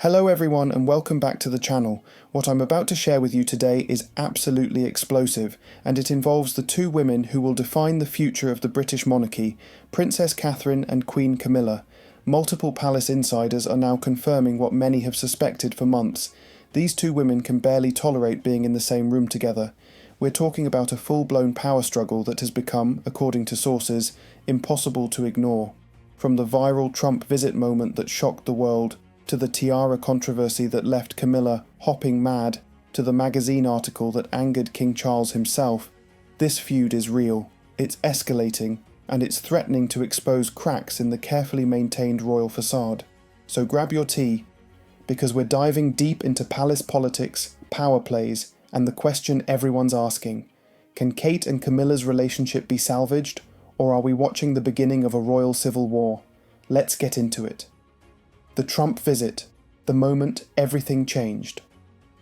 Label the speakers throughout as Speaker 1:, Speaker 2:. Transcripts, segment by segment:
Speaker 1: Hello everyone and welcome back to the channel. What I'm about to share with you today is absolutely explosive, and it involves the two women who will define the future of the British monarchy, Princess Catherine and Queen Camilla. Multiple palace insiders are now confirming what many have suspected for months. These two women can barely tolerate being in the same room together. We're talking about a full-blown power struggle that has become, according to sources, impossible to ignore. From the viral Trump visit moment that shocked the world, to the tiara controversy that left Camilla hopping mad, to the magazine article that angered King Charles himself, this feud is real, it's escalating, and it's threatening to expose cracks in the carefully maintained royal facade. So grab your tea, because we're diving deep into palace politics, power plays, and the question everyone's asking: can Kate and Camilla's relationship be salvaged, or are we watching the beginning of a royal civil war? Let's get into it. The Trump visit, the moment everything changed.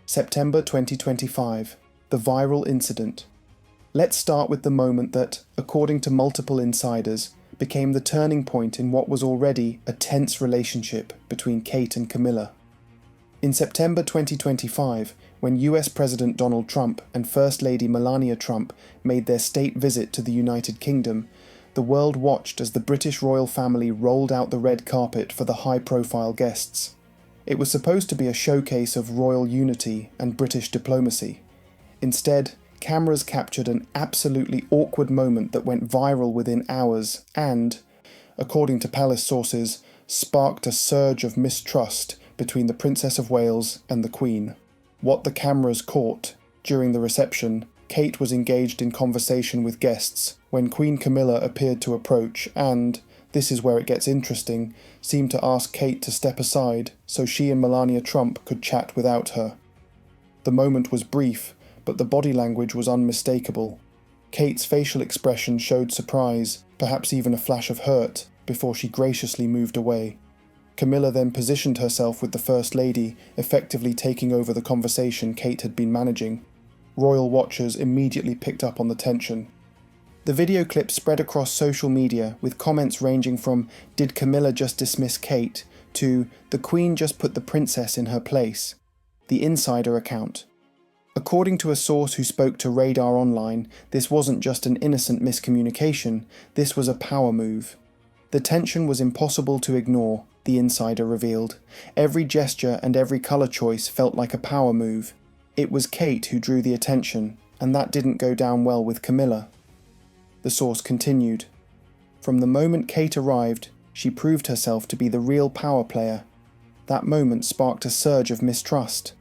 Speaker 1: September 2025, the viral incident. Let's start with the moment that, according to multiple insiders, became the turning point in what was already a tense relationship between Kate and Camilla. In September 2025, when US President Donald Trump and First Lady Melania Trump made their state visit to the United Kingdom, the world watched as the British royal family rolled out the red carpet for the high-profile guests. It was supposed to be a showcase of royal unity and British diplomacy. Instead, cameras captured an absolutely awkward moment that went viral within hours and, according to palace sources, sparked a surge of mistrust between the Princess of Wales and the Queen. What the cameras caught during the reception, Kate was engaged in conversation with guests when Queen Camilla appeared to approach and, this is where it gets interesting, seemed to ask Kate to step aside so she and Melania Trump could chat without her. The moment was brief, but the body language was unmistakable. Kate's facial expression showed surprise, perhaps even a flash of hurt, before she graciously moved away. Camilla then positioned herself with the First Lady, effectively taking over the conversation Kate had been managing. Royal watchers immediately picked up on the tension. The video clip spread across social media, with comments ranging from "Did Camilla just dismiss Kate?" to "The Queen just put the princess in her place." The insider account. According to a source who spoke to Radar Online, this wasn't just an innocent miscommunication, this was a power move. The tension was impossible to ignore, the insider revealed. Every gesture and every colour choice felt like a power move. It was Kate who drew the attention, and that didn't go down well with Camilla. The source continued. From the moment Kate arrived, she proved herself to be the real power player. That moment sparked a surge of mistrust.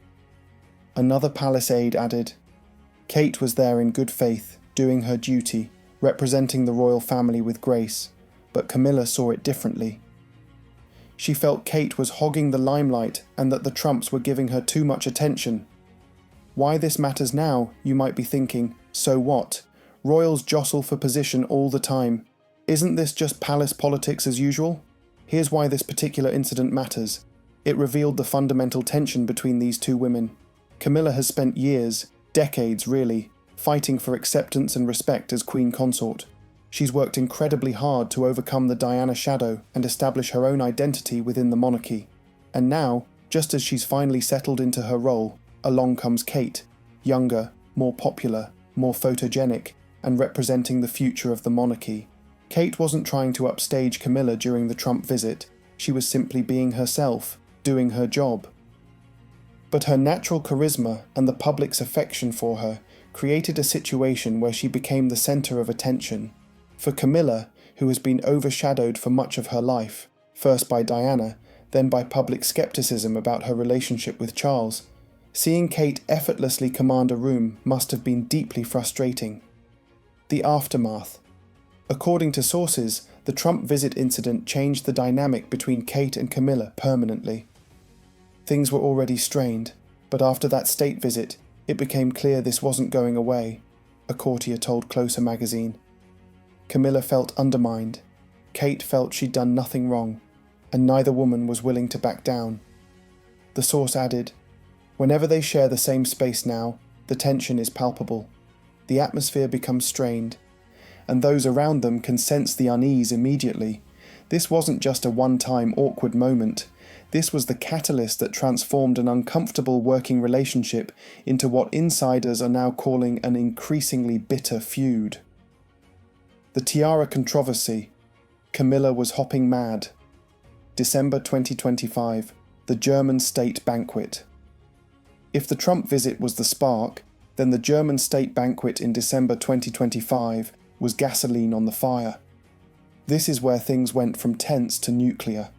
Speaker 1: Another palace aide added, "Kate was there in good faith, doing her duty, representing the royal family with grace, but Camilla saw it differently. She felt Kate was hogging the limelight and that the Trumps were giving her too much attention." Why this matters now, you might be thinking, so what? Royals jostle for position all the time. Isn't this just palace politics as usual? Here's why this particular incident matters. It revealed the fundamental tension between these two women. Camilla has spent years, decades really, fighting for acceptance and respect as Queen Consort. She's worked incredibly hard to overcome the Diana shadow and establish her own identity within the monarchy. And now, just as she's finally settled into her role, along comes Kate, younger, more popular, more photogenic, and representing the future of the monarchy. Kate wasn't trying to upstage Camilla during the Trump visit, she was simply being herself, doing her job. But her natural charisma and the public's affection for her created a situation where she became the centre of attention. For Camilla, who has been overshadowed for much of her life, first by Diana, then by public skepticism about her relationship with Charles, seeing Kate effortlessly command a room must have been deeply frustrating. The aftermath. According to sources, the Trump visit incident changed the dynamic between Kate and Camilla permanently. Things were already strained, but after that state visit, it became clear this wasn't going away, a courtier told Closer magazine. Camilla felt undermined, Kate felt she'd done nothing wrong, and neither woman was willing to back down. The source added, "Whenever they share the same space now, the tension is palpable. The atmosphere becomes strained, and those around them can sense the unease immediately. This wasn't just a one-time awkward moment. This was the catalyst that transformed an uncomfortable working relationship into what insiders are now calling an increasingly bitter feud. The tiara controversy. Camilla was hopping mad. December 2025. The German state banquet. If the Trump visit was the spark, then the German state banquet in December 2025 was gasoline on the fire. This is where things went from tense to nuclear.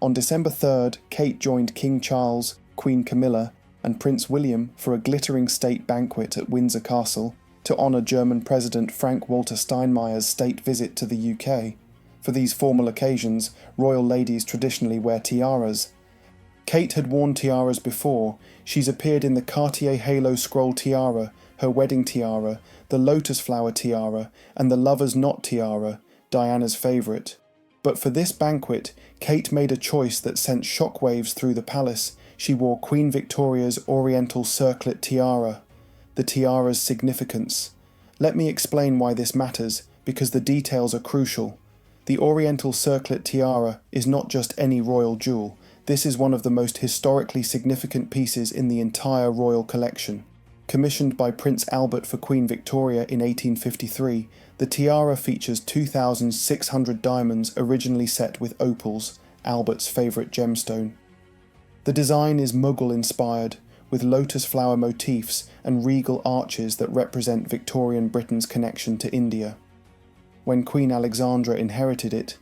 Speaker 1: On December 3rd, Kate joined King Charles, Queen Camilla, and Prince William for a glittering state banquet at Windsor Castle to honour German President Frank-Walter Steinmeier's state visit to the UK. For these formal occasions, royal ladies traditionally wear tiaras. Kate had worn tiaras before. She's appeared in the Cartier Halo Scroll tiara, her wedding tiara, the lotus flower tiara, and the Lover's Knot tiara, Diana's favourite. But for this banquet, Kate made a choice that sent shockwaves through the palace. She wore Queen Victoria's Oriental Circlet tiara. The tiara's significance. Let me explain why this matters, because the details are crucial. The Oriental Circlet tiara is not just any royal jewel. This is one of the most historically significant pieces in the entire royal collection. Commissioned by Prince Albert for Queen Victoria in 1853, the tiara features 2,600 diamonds originally set with opals, Albert's favourite gemstone. The design is Mughal-inspired, with lotus flower motifs and regal arches that represent Victorian Britain's connection to India. When Queen Alexandra inherited it,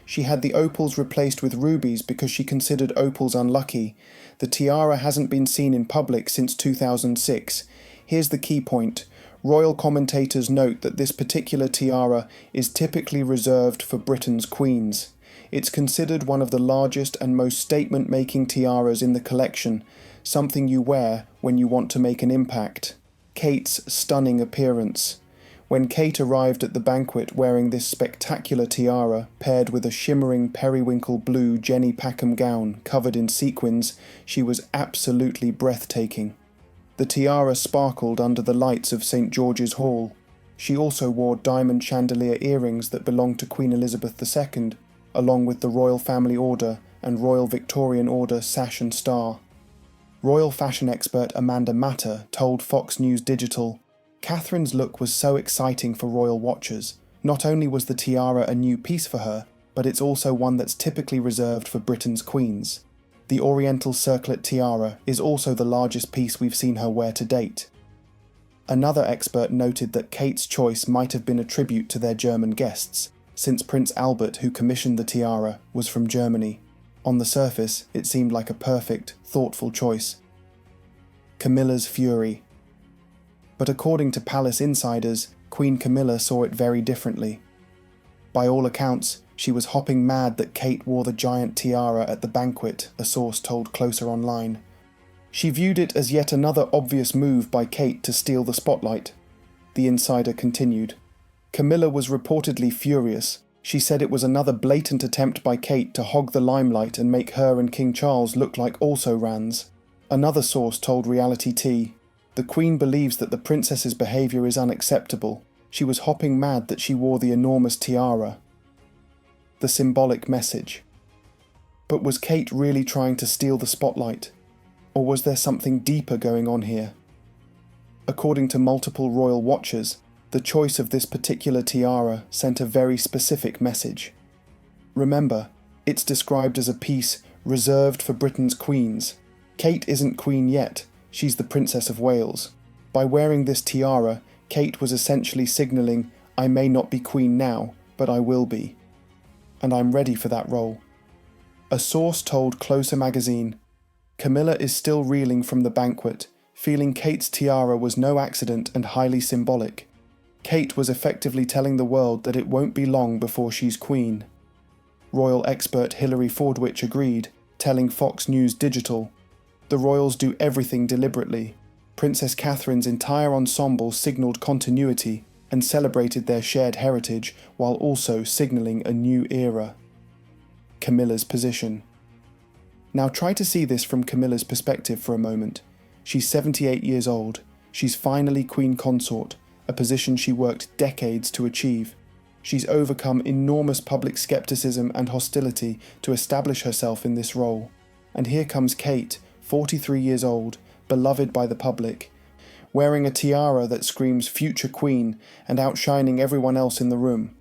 Speaker 1: she had the opals replaced with rubies because she considered opals unlucky. The tiara hasn't been seen in public since 2006. Here's the key point. Royal commentators note that this particular tiara is typically reserved for Britain's queens. It's considered one of the largest and most statement-making tiaras in the collection, something you wear when you want to make an impact. Kate's stunning appearance. When Kate arrived at the banquet wearing this spectacular tiara, paired with a shimmering periwinkle blue Jenny Packham gown covered in sequins, she was absolutely breathtaking. The tiara sparkled under the lights of St. George's Hall. She also wore diamond chandelier earrings that belonged to Queen Elizabeth II, along with the Royal Family Order and Royal Victorian Order sash and star. Royal fashion expert Amanda Matter told Fox News Digital, "Catherine's look was so exciting for royal watchers. Not only was the tiara a new piece for her, but it's also one that's typically reserved for Britain's queens. The Oriental Circlet tiara is also the largest piece we've seen her wear to date." Another expert noted that Kate's choice might have been a tribute to their German guests, since Prince Albert, who commissioned the tiara, was from Germany. On the surface, it seemed like a perfect, thoughtful choice. Camilla's fury. But according to palace insiders, Queen Camilla saw it very differently. By all accounts, she was hopping mad that Kate wore the giant tiara at the banquet, a source told Closer Online. She viewed it as yet another obvious move by Kate to steal the spotlight. The insider continued. Camilla was reportedly furious. She said it was another blatant attempt by Kate to hog the limelight and make her and King Charles look like also-rans. Another source told Reality Tea, "The Queen believes that the princess's behaviour is unacceptable. She was hopping mad that she wore the enormous tiara." The symbolic message. But was Kate really trying to steal the spotlight? Or was there something deeper going on here? According to multiple royal watchers, the choice of this particular tiara sent a very specific message. Remember, it's described as a piece reserved for Britain's queens. Kate isn't queen yet. She's the Princess of Wales. By wearing this tiara, Kate was essentially signalling, "I may not be queen now, but I will be. And I'm ready for that role." A source told Closer magazine, "Camilla is still reeling from the banquet, feeling Kate's tiara was no accident and highly symbolic. Kate was effectively telling the world that it won't be long before she's queen." Royal expert Hilary Fordwich agreed, telling Fox News Digital, "The royals do everything deliberately. Princess Catherine's entire ensemble signalled continuity and celebrated their shared heritage while also signalling a new era." Camilla's position. Now try to see this from Camilla's perspective for a moment. She's 78 years old. She's finally queen consort, a position she worked decades to achieve. She's overcome enormous public skepticism and hostility to establish herself in this role. And here comes Kate, 43 years old, beloved by the public, wearing a tiara that screams future queen and outshining everyone else in the room.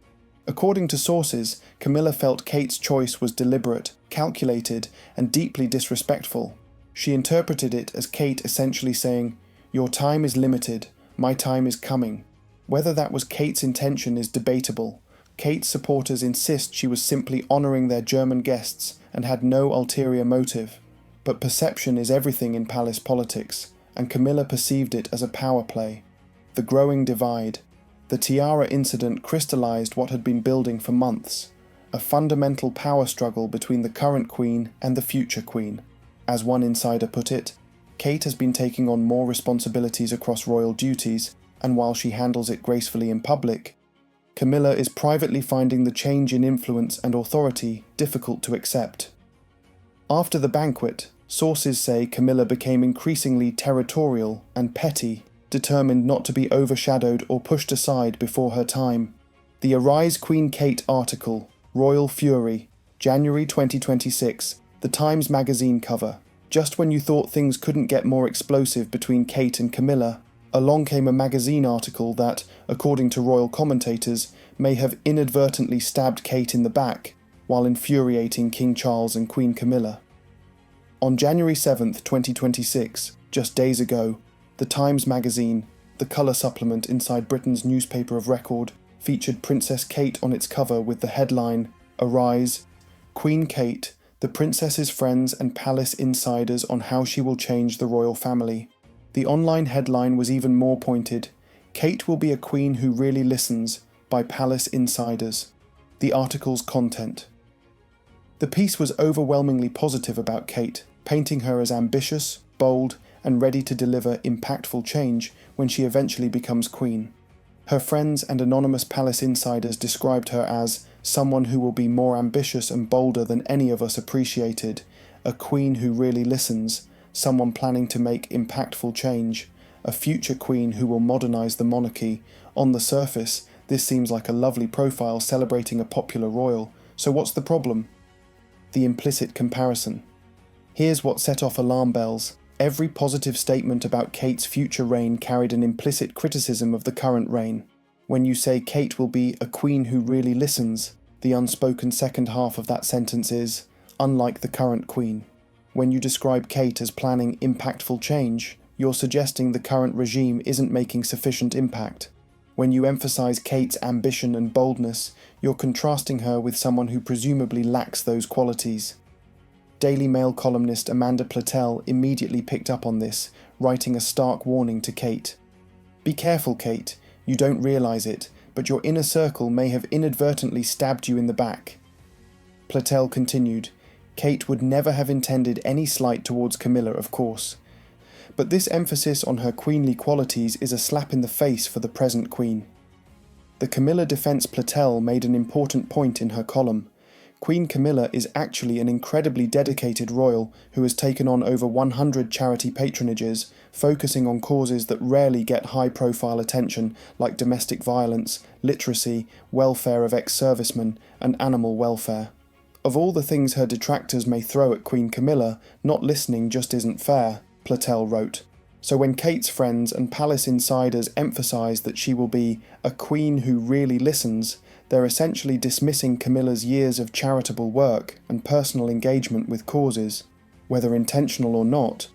Speaker 1: According to sources, Camilla felt Kate's choice was deliberate, calculated, and deeply disrespectful. She interpreted it as Kate essentially saying, "Your time is limited, my time is coming." Whether that was Kate's intention is debatable. Kate's supporters insist she was simply honouring their German guests and had no ulterior motive. But perception is everything in palace politics, and Camilla perceived it as a power play. The growing divide. The tiara incident crystallised what had been building for months, a fundamental power struggle between the current queen and the future queen. As one insider put it, Kate has been taking on more responsibilities across royal duties, and while she handles it gracefully in public, Camilla is privately finding the change in influence and authority difficult to accept. After the banquet, sources say Camilla became increasingly territorial and petty, determined not to be overshadowed or pushed aside before her time. The Arise Queen Kate article, Royal Fury, January 2026, The Times magazine cover. Just when you thought things couldn't get more explosive between Kate and Camilla, along came a magazine article that, according to royal commentators, may have inadvertently stabbed Kate in the back while infuriating King Charles and Queen Camilla. On January 7th, 2026, just days ago, The Times magazine, the colour supplement inside Britain's newspaper of record, featured Princess Kate on its cover with the headline, "Arise, Queen Kate, the Princess's Friends and Palace Insiders on How She Will Change the Royal Family." The online headline was even more pointed, "Kate will be a queen who really listens," by Palace Insiders. The article's content. The piece was overwhelmingly positive about Kate, painting her as ambitious, bold, and ready to deliver impactful change when she eventually becomes queen. Her friends and anonymous palace insiders described her as someone who will be more ambitious and bolder than any of us appreciated, a queen who really listens, someone planning to make impactful change, a future queen who will modernise the monarchy. On the surface, this seems like a lovely profile celebrating a popular royal, so what's the problem? The implicit comparison. Here's what set off alarm bells. Every positive statement about Kate's future reign carried an implicit criticism of the current reign. When you say Kate will be a queen who really listens, the unspoken second half of that sentence is, unlike the current queen. When you describe Kate as planning impactful change, you're suggesting the current regime isn't making sufficient impact. When you emphasize Kate's ambition and boldness, you're contrasting her with someone who presumably lacks those qualities. Daily Mail columnist Amanda Platel immediately picked up on this, writing a stark warning to Kate. "Be careful, Kate. You don't realise it, but your inner circle may have inadvertently stabbed you in the back." Platel continued, "Kate would never have intended any slight towards Camilla, of course. But this emphasis on her queenly qualities is a slap in the face for the present queen." The Camilla defence Platel made an important point in her column. Queen Camilla is actually an incredibly dedicated royal who has taken on over 100 charity patronages, focusing on causes that rarely get high-profile attention like domestic violence, literacy, welfare of ex-servicemen, and animal welfare. Of all the things her detractors may throw at Queen Camilla, not listening just isn't fair, Platel wrote. So when Kate's friends and palace insiders emphasise that she will be a queen who really listens, they're essentially dismissing Camilla's years of charitable work and personal engagement with causes. Whether intentional or not,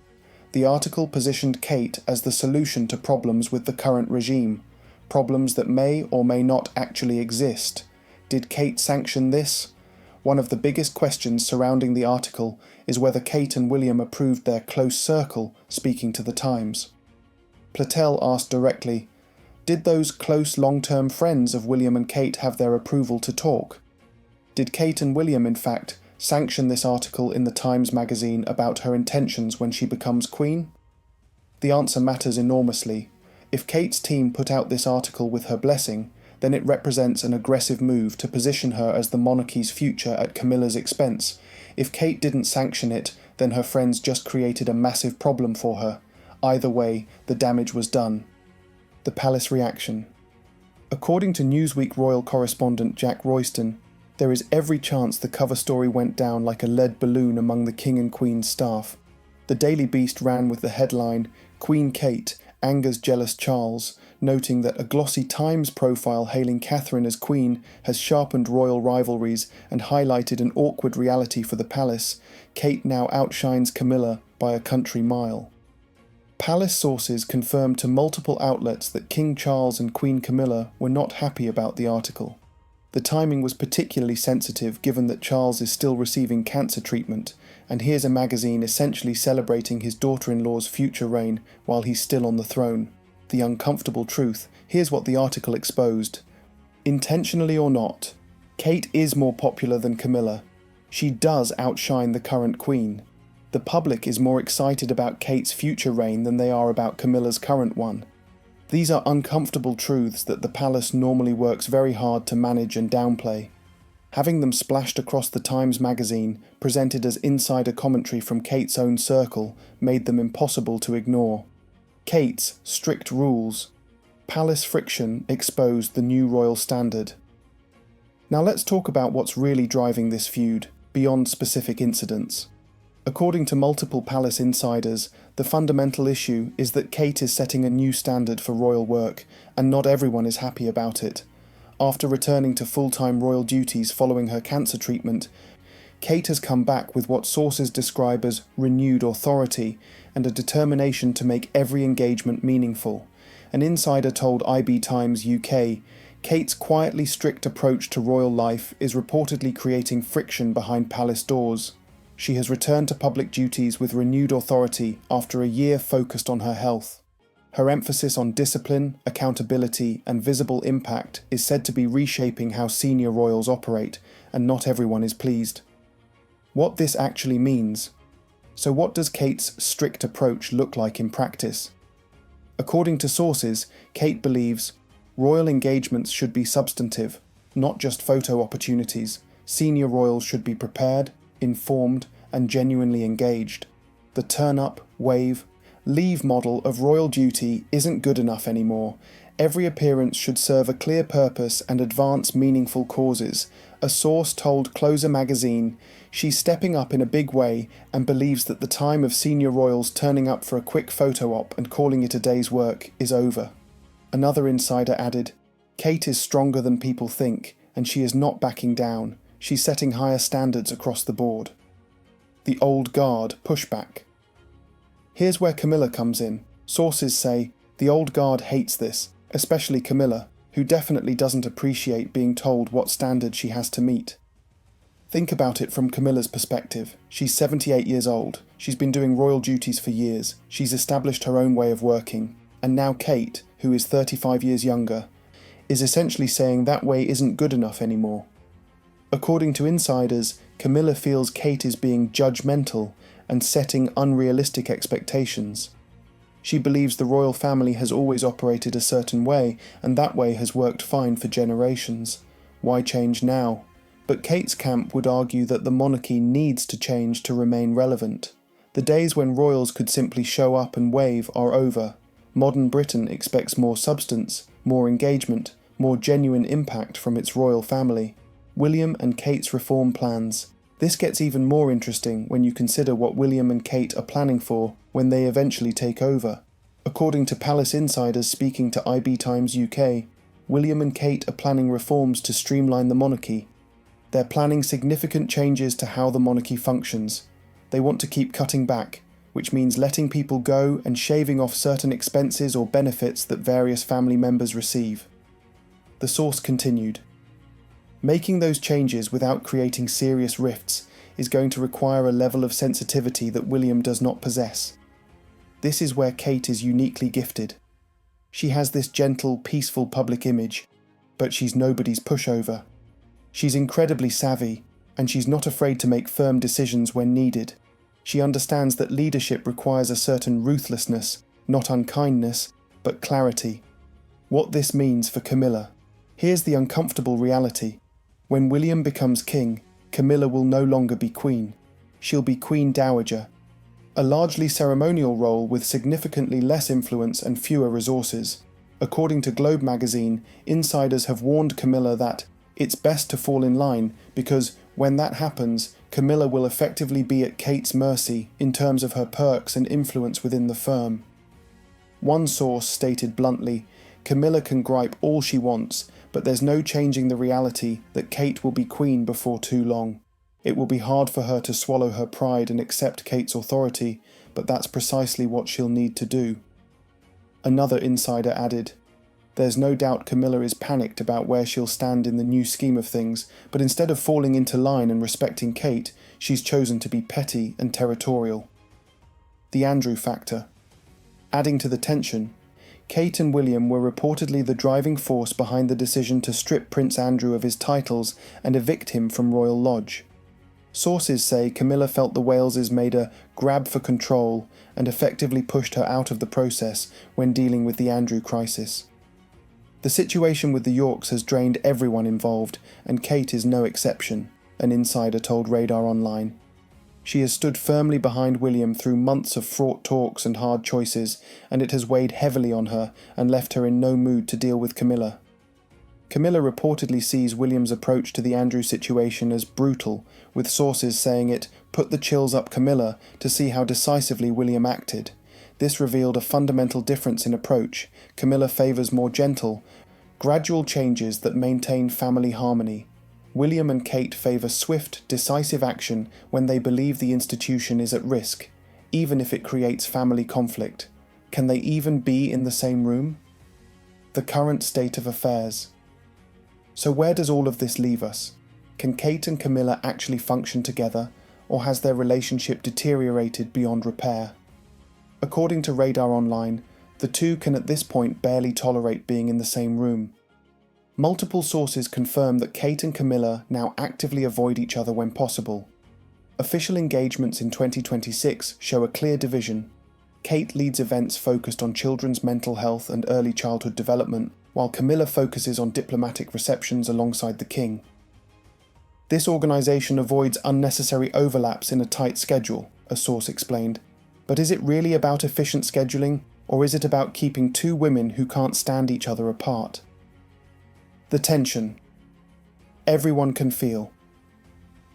Speaker 1: the article positioned Kate as the solution to problems with the current regime, problems that may or may not actually exist. Did Kate sanction this? One of the biggest questions surrounding the article is whether Kate and William approved their close circle speaking to the Times. Platel asked directly, did those close long-term friends of William and Kate have their approval to talk? Did Kate and William, in fact, sanction this article in the Times magazine about her intentions when she becomes queen? The answer matters enormously. If Kate's team put out this article with her blessing, then it represents an aggressive move to position her as the monarchy's future at Camilla's expense. If Kate didn't sanction it, then her friends just created a massive problem for her. Either way, the damage was done. The palace reaction. According to Newsweek royal correspondent Jack Royston, there is every chance the cover story went down like a lead balloon among the King and Queen's staff. The Daily Beast ran with the headline, "Queen Kate angers jealous Charles," noting that a glossy Times profile hailing Catherine as Queen has sharpened royal rivalries and highlighted an awkward reality for the palace. Kate now outshines Camilla by a country mile. Palace sources confirmed to multiple outlets that King Charles and Queen Camilla were not happy about the article. The timing was particularly sensitive given that Charles is still receiving cancer treatment, and here's a magazine essentially celebrating his daughter-in-law's future reign while he's still on the throne. The uncomfortable truth, here's what the article exposed. Intentionally or not, Kate is more popular than Camilla. She does outshine the current queen. The public is more excited about Kate's future reign than they are about Camilla's current one. These are uncomfortable truths that the palace normally works very hard to manage and downplay. Having them splashed across the Times magazine, presented as insider commentary from Kate's own circle, made them impossible to ignore. Kate's strict rules. Palace friction exposed the new royal standard. Now let's talk about what's really driving this feud, beyond specific incidents. According to multiple palace insiders, the fundamental issue is that Kate is setting a new standard for royal work, and not everyone is happy about it. After returning to full-time royal duties following her cancer treatment, Kate has come back with what sources describe as renewed authority and a determination to make every engagement meaningful. An insider told IB Times UK, Kate's quietly strict approach to royal life is reportedly creating friction behind palace doors. She has returned to public duties with renewed authority after a year focused on her health. Her emphasis on discipline, accountability, and visible impact is said to be reshaping how senior royals operate, and not everyone is pleased. What this actually means. So what does Kate's strict approach look like in practice? According to sources, Kate believes royal engagements should be substantive, not just photo opportunities. Senior royals should be prepared, informed, and genuinely engaged. The turn up, wave, leave model of royal duty isn't good enough anymore. Every appearance should serve a clear purpose and advance meaningful causes. A source told Closer magazine she's stepping up in a big way and believes that the time of senior royals turning up for a quick photo op and calling it a day's work is over. Another insider added, Kate is stronger than people think, and she is not backing down. She's setting higher standards across the board. The old guard pushback. Here's where Camilla comes in. Sources say the old guard hates this, especially Camilla, who definitely doesn't appreciate being told what standard she has to meet. Think about it from Camilla's perspective. She's 78 years old. She's been doing royal duties for years. She's established her own way of working. And now Kate, who is 35 years younger, is essentially saying that way isn't good enough anymore. According to insiders, Camilla feels Kate is being judgmental and setting unrealistic expectations. She believes the royal family has always operated a certain way, and that way has worked fine for generations. Why change now? But Kate's camp would argue that the monarchy needs to change to remain relevant. The days when royals could simply show up and wave are over. Modern Britain expects more substance, more engagement, more genuine impact from its royal family. William and Kate's reform plans. This gets even more interesting when you consider what William and Kate are planning for when they eventually take over. According to palace insiders speaking to IB Times UK, William and Kate are planning reforms to streamline the monarchy. They're planning significant changes to how the monarchy functions. They want to keep cutting back, which means letting people go and shaving off certain expenses or benefits that various family members receive. The source continued, making those changes without creating serious rifts is going to require a level of sensitivity that William does not possess. This is where Kate is uniquely gifted. She has this gentle, peaceful public image, but she's nobody's pushover. She's incredibly savvy, and she's not afraid to make firm decisions when needed. She understands that leadership requires a certain ruthlessness, not unkindness, but clarity. What this means for Camilla. Here's the uncomfortable reality. When William becomes king, Camilla will no longer be queen. She'll be Queen Dowager, a largely ceremonial role with significantly less influence and fewer resources. According to Globe magazine, insiders have warned Camilla that it's best to fall in line because when that happens, Camilla will effectively be at Kate's mercy in terms of her perks and influence within the firm. One source stated bluntly, Camilla can gripe all she wants, but there's no changing the reality that Kate will be queen before too long. It will be hard for her to swallow her pride and accept Kate's authority, but that's precisely what she'll need to do. Another insider added, there's no doubt Camilla is panicked about where she'll stand in the new scheme of things, but instead of falling into line and respecting Kate, she's chosen to be petty and territorial. The Andrew factor. Adding to the tension, Kate and William were reportedly the driving force behind the decision to strip Prince Andrew of his titles and evict him from Royal Lodge. Sources say Camilla felt the Waleses made a grab for control and effectively pushed her out of the process when dealing with the Andrew crisis. The situation with the Yorks has drained everyone involved, and Kate is no exception, an insider told Radar Online. She has stood firmly behind William through months of fraught talks and hard choices, and it has weighed heavily on her and left her in no mood to deal with Camilla. Camilla reportedly sees William's approach to the Andrew situation as brutal, with sources saying it put the chills up Camilla to see how decisively William acted. This revealed a fundamental difference in approach. Camilla favours more gentle, gradual changes that maintain family harmony. William and Kate favour swift, decisive action when they believe the institution is at risk, even if it creates family conflict. Can they even be in the same room? The current state of affairs. So where does all of this leave us? Can Kate and Camilla actually function together, or has their relationship deteriorated beyond repair? According to Radar Online, the two can at this point barely tolerate being in the same room. Multiple sources confirm that Kate and Camilla now actively avoid each other when possible. Official engagements in 2026 show a clear division. Kate leads events focused on children's mental health and early childhood development, while Camilla focuses on diplomatic receptions alongside the king. This organisation avoids unnecessary overlaps in a tight schedule, a source explained. But is it really about efficient scheduling, or is it about keeping two women who can't stand each other apart? The tension. Everyone can feel.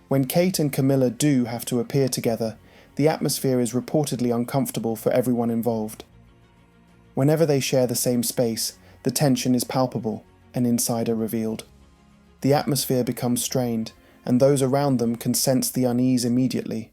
Speaker 1: When Kate and Camilla do have to appear together, the atmosphere is reportedly uncomfortable for everyone involved. Whenever they share the same space, the tension is palpable, an insider revealed. The atmosphere becomes strained, and those around them can sense the unease immediately.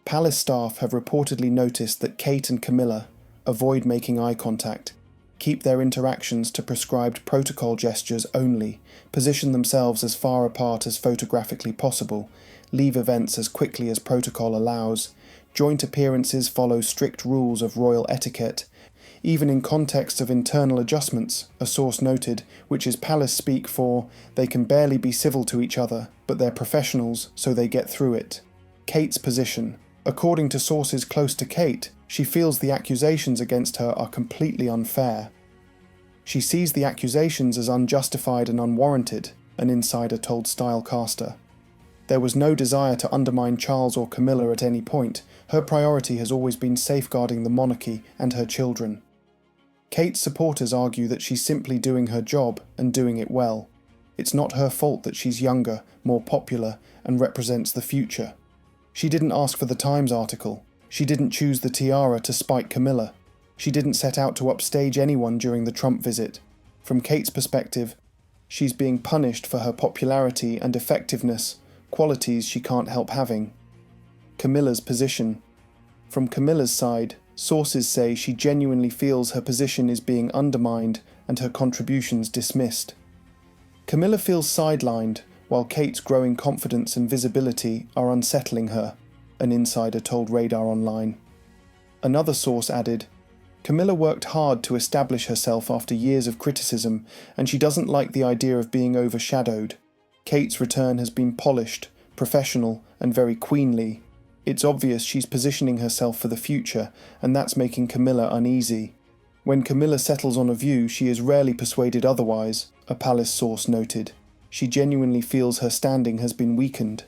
Speaker 1: Palace staff have reportedly noticed that Kate and Camilla avoid making eye contact, keep their interactions to prescribed protocol gestures only, position themselves as far apart as photographically possible, leave events as quickly as protocol allows, joint appearances follow strict rules of royal etiquette, even in contexts of internal adjustments, a source noted, which is palace speak for they can barely be civil to each other, but they're professionals, so they get through it. Kate's position. According to sources close to Kate, she feels the accusations against her are completely unfair. She sees the accusations as unjustified and unwarranted, an insider told Stylecaster. There was no desire to undermine Charles or Camilla at any point. Her priority has always been safeguarding the monarchy and her children. Kate's supporters argue that she's simply doing her job and doing it well. It's not her fault that she's younger, more popular, and represents the future. She didn't ask for the Times article. She didn't choose the tiara to spite Camilla. She didn't set out to upstage anyone during the Trump visit. From Kate's perspective, she's being punished for her popularity and effectiveness, qualities she can't help having. Camilla's position. From Camilla's side, sources say she genuinely feels her position is being undermined and her contributions dismissed. Camilla feels sidelined, while Kate's growing confidence and visibility are unsettling her, an insider told Radar Online. Another source added, Camilla worked hard to establish herself after years of criticism, and she doesn't like the idea of being overshadowed. Kate's return has been polished, professional, and very queenly. It's obvious she's positioning herself for the future, and that's making Camilla uneasy. When Camilla settles on a view, she is rarely persuaded otherwise, a palace source noted. She genuinely feels her standing has been weakened.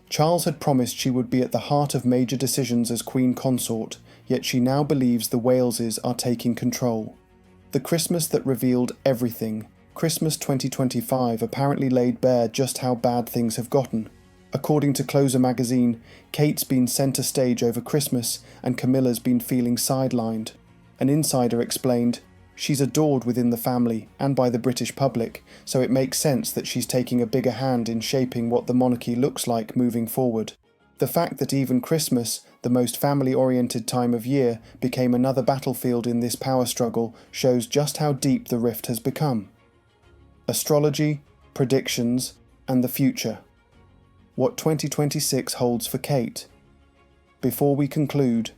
Speaker 1: Charles had promised she would be at the heart of major decisions as Queen Consort, yet she now believes the Waleses are taking control. The Christmas that revealed everything. Christmas 2025 apparently laid bare just how bad things have gotten. According to Closer magazine, Kate's been centre stage over Christmas and Camilla's been feeling sidelined. An insider explained, "She's adored within the family and by the British public, so it makes sense that she's taking a bigger hand in shaping what the monarchy looks like moving forward." The fact that even Christmas, the most family-oriented time of year, became another battlefield in this power struggle shows just how deep the rift has become. Astrology, predictions, and the future. What 2026 holds for Kate. Before we conclude,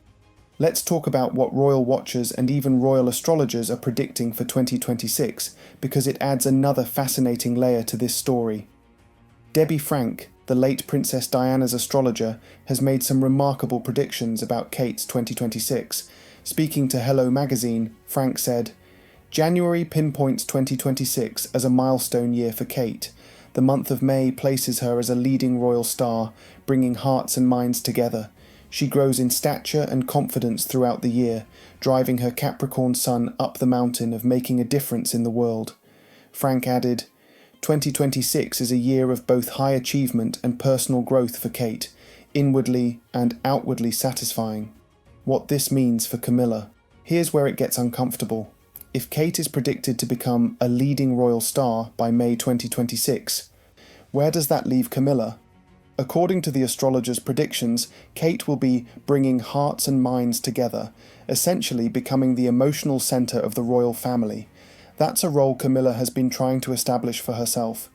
Speaker 1: let's talk about what royal watchers and even royal astrologers are predicting for 2026, because it adds another fascinating layer to this story. Debbie Frank, the late Princess Diana's astrologer, has made some remarkable predictions about Kate's 2026. Speaking to Hello magazine, Frank said, "January pinpoints 2026 as a milestone year for Kate. The month of May places her as a leading royal star, bringing hearts and minds together. She grows in stature and confidence throughout the year, driving her Capricorn sun up the mountain of making a difference in the world." Frank added, 2026 is a year of both high achievement and personal growth for Kate, inwardly and outwardly satisfying. What this means for Camilla. Here's where it gets uncomfortable. If Kate is predicted to become a leading royal star by May 2026, where does that leave Camilla? According to the astrologer's predictions, Kate will be bringing hearts and minds together, essentially becoming the emotional centre of the royal family. That's a role Camilla has been trying to establish for herself.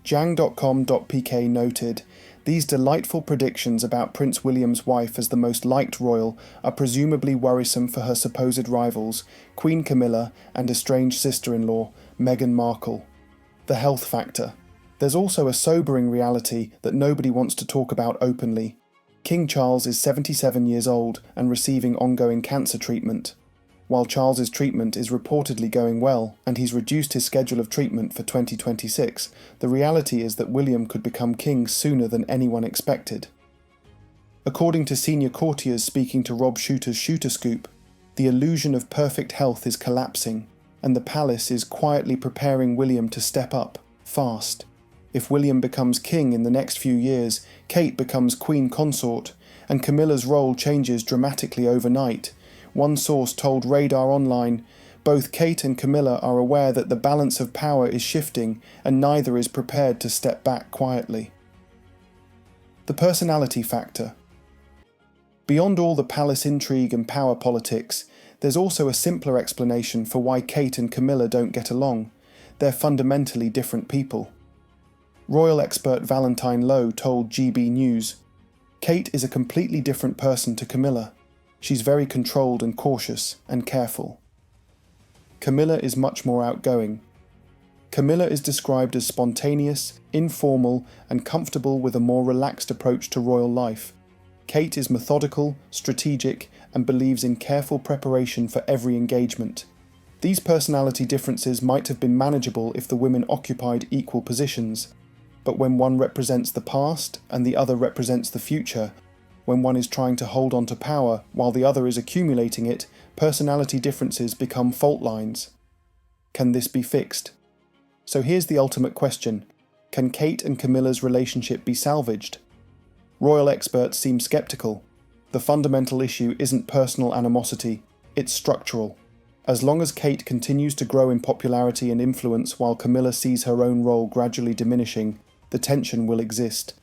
Speaker 1: Jang.com.pk noted, "These delightful predictions about Prince William's wife as the most liked royal are presumably worrisome for her supposed rivals, Queen Camilla and estranged sister-in-law, Meghan Markle." The health factor. There's also a sobering reality that nobody wants to talk about openly. King Charles is 77 years old and receiving ongoing cancer treatment. While Charles's treatment is reportedly going well and he's reduced his schedule of treatment for 2026, the reality is that William could become king sooner than anyone expected. According to senior courtiers speaking to Rob Shooter's Shooter Scoop, the illusion of perfect health is collapsing, and the palace is quietly preparing William to step up, fast. If William becomes king in the next few years, Kate becomes queen consort, and Camilla's role changes dramatically overnight. One source told Radar Online, "Both Kate and Camilla are aware that the balance of power is shifting, and neither is prepared to step back quietly." The personality factor. Beyond all the palace intrigue and power politics, there's also a simpler explanation for why Kate and Camilla don't get along. They're fundamentally different people. Royal expert Valentine Lowe told GB News, "Kate is a completely different person to Camilla. She's very controlled and cautious and careful. Camilla is much more outgoing. Camilla is described as spontaneous, informal, and comfortable with a more relaxed approach to royal life. Kate is methodical, strategic, and believes in careful preparation for every engagement. These personality differences might have been manageable if the women occupied equal positions, but when one represents the past and the other represents the future, when one is trying to hold on to power while the other is accumulating it, personality differences become fault lines. Can this be fixed? So here's the ultimate question. Can Kate and Camilla's relationship be salvaged? Royal experts seem skeptical. The fundamental issue isn't personal animosity, it's structural. As long as Kate continues to grow in popularity and influence while Camilla sees her own role gradually diminishing, the tension will exist.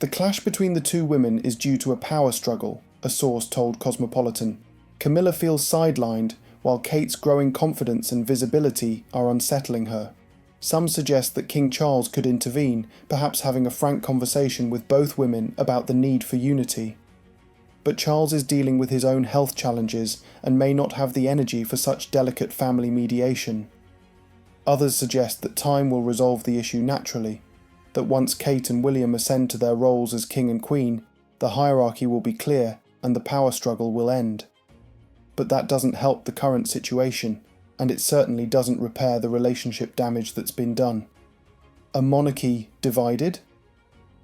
Speaker 1: The clash between the two women is due to a power struggle, a source told Cosmopolitan. Camilla feels sidelined, while Kate's growing confidence and visibility are unsettling her. Some suggest that King Charles could intervene, perhaps having a frank conversation with both women about the need for unity. But Charles is dealing with his own health challenges and may not have the energy for such delicate family mediation. Others suggest that time will resolve the issue naturally, that once Kate and William ascend to their roles as king and queen, the hierarchy will be clear and the power struggle will end. But that doesn't help the current situation, and it certainly doesn't repair the relationship damage that's been done. A monarchy divided?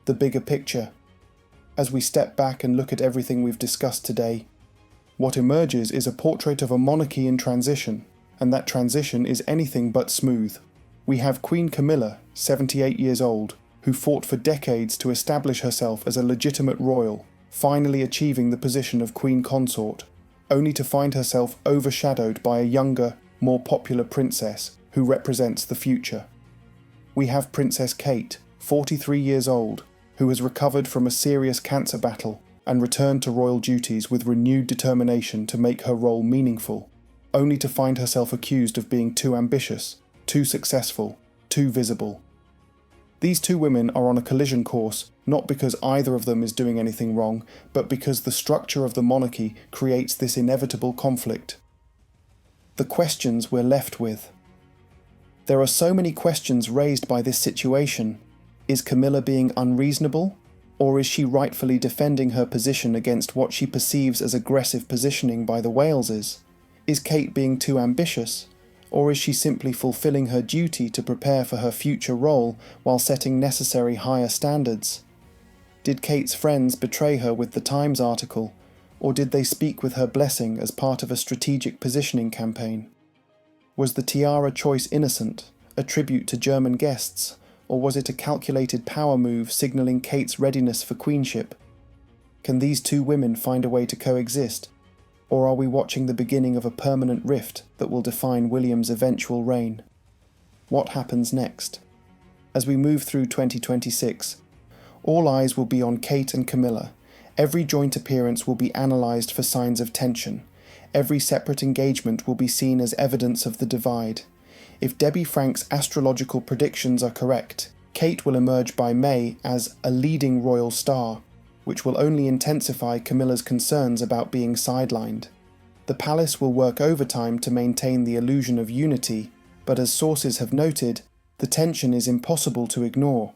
Speaker 1: The bigger picture. As we step back and look at everything we've discussed today, what emerges is a portrait of a monarchy in transition, and that transition is anything but smooth. We have Queen Camilla, 78 years old, who fought for decades to establish herself as a legitimate royal, finally achieving the position of Queen Consort, only to find herself overshadowed by a younger, more popular princess who represents the future. We have Princess Kate, 43 years old, who has recovered from a serious cancer battle and returned to royal duties with renewed determination to make her role meaningful, only to find herself accused of being too ambitious, too successful, too visible. These two women are on a collision course, not because either of them is doing anything wrong, but because the structure of the monarchy creates this inevitable conflict. The questions we're left with. There are so many questions raised by this situation. Is Camilla being unreasonable? Or is she rightfully defending her position against what she perceives as aggressive positioning by the Waleses? Is Kate being too ambitious? Or is she simply fulfilling her duty to prepare for her future role while setting necessary higher standards? Did Kate's friends betray her with the Times article, or did they speak with her blessing as part of a strategic positioning campaign? Was the tiara choice innocent, a tribute to German guests, or was it a calculated power move signalling Kate's readiness for queenship? Can these two women find a way to coexist? Or are we watching the beginning of a permanent rift that will define William's eventual reign? What happens next? As we move through 2026, all eyes will be on Kate and Camilla. Every joint appearance will be analysed for signs of tension. Every separate engagement will be seen as evidence of the divide. If Debbie Frank's astrological predictions are correct, Kate will emerge by May as a leading royal star, which will only intensify Camilla's concerns about being sidelined. The palace will work overtime to maintain the illusion of unity, but as sources have noted, the tension is impossible to ignore.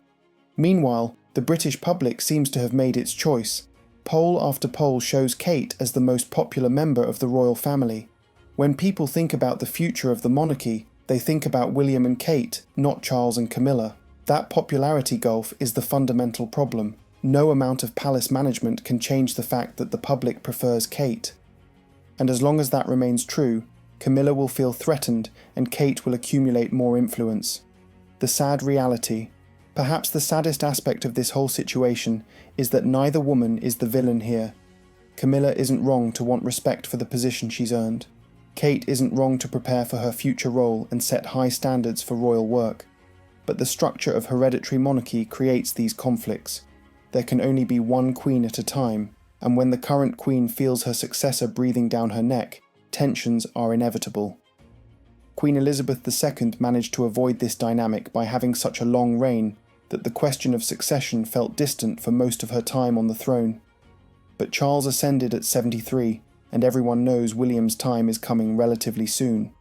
Speaker 1: Meanwhile, the British public seems to have made its choice. Poll after poll shows Kate as the most popular member of the royal family. When people think about the future of the monarchy, they think about William and Kate, not Charles and Camilla. That popularity gulf is the fundamental problem. No amount of palace management can change the fact that the public prefers Kate. And as long as that remains true, Camilla will feel threatened and Kate will accumulate more influence. The sad reality, perhaps the saddest aspect of this whole situation, is that neither woman is the villain here. Camilla isn't wrong to want respect for the position she's earned. Kate isn't wrong to prepare for her future role and set high standards for royal work. But the structure of hereditary monarchy creates these conflicts. There can only be one queen at a time, and when the current queen feels her successor breathing down her neck, tensions are inevitable. Queen Elizabeth II managed to avoid this dynamic by having such a long reign that the question of succession felt distant for most of her time on the throne. But Charles ascended at 73, and everyone knows William's time is coming relatively soon.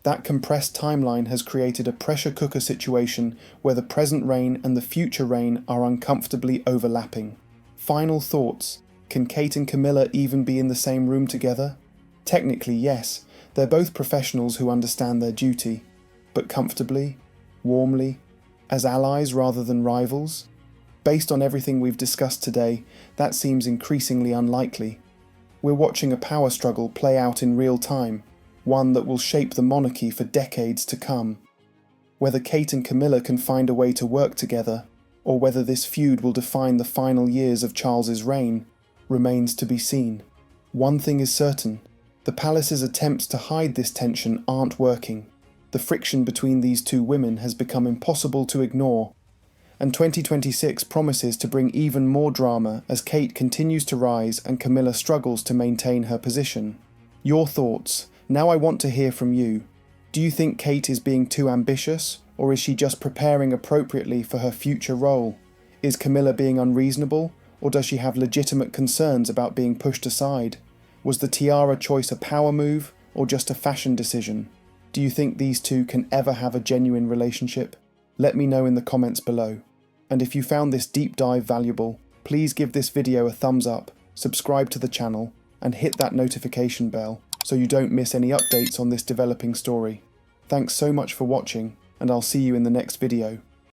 Speaker 1: That compressed timeline has created a pressure cooker situation where the present reign and the future reign are uncomfortably overlapping. Final thoughts. Can Kate and Camilla even be in the same room together? Technically, yes. They're both professionals who understand their duty. But comfortably? Warmly? As allies rather than rivals? Based on everything we've discussed today, that seems increasingly unlikely. We're watching a power struggle play out in real time, one that will shape the monarchy for decades to come. Whether Kate and Camilla can find a way to work together, or whether this feud will define the final years of Charles's reign, remains to be seen. One thing is certain, the palace's attempts to hide this tension aren't working. The friction between these two women has become impossible to ignore, and 2026 promises to bring even more drama as Kate continues to rise and Camilla struggles to maintain her position. Your thoughts? Now I want to hear from you. Do you think Kate is being too ambitious, or is she just preparing appropriately for her future role? Is Camilla being unreasonable, or does she have legitimate concerns about being pushed aside? Was the tiara choice a power move, or just a fashion decision? Do you think these two can ever have a genuine relationship? Let me know in the comments below. And if you found this deep dive valuable, please give this video a thumbs up, subscribe to the channel, and hit that notification bell so you don't miss any updates on this developing story. Thanks so much for watching, and I'll see you in the next video.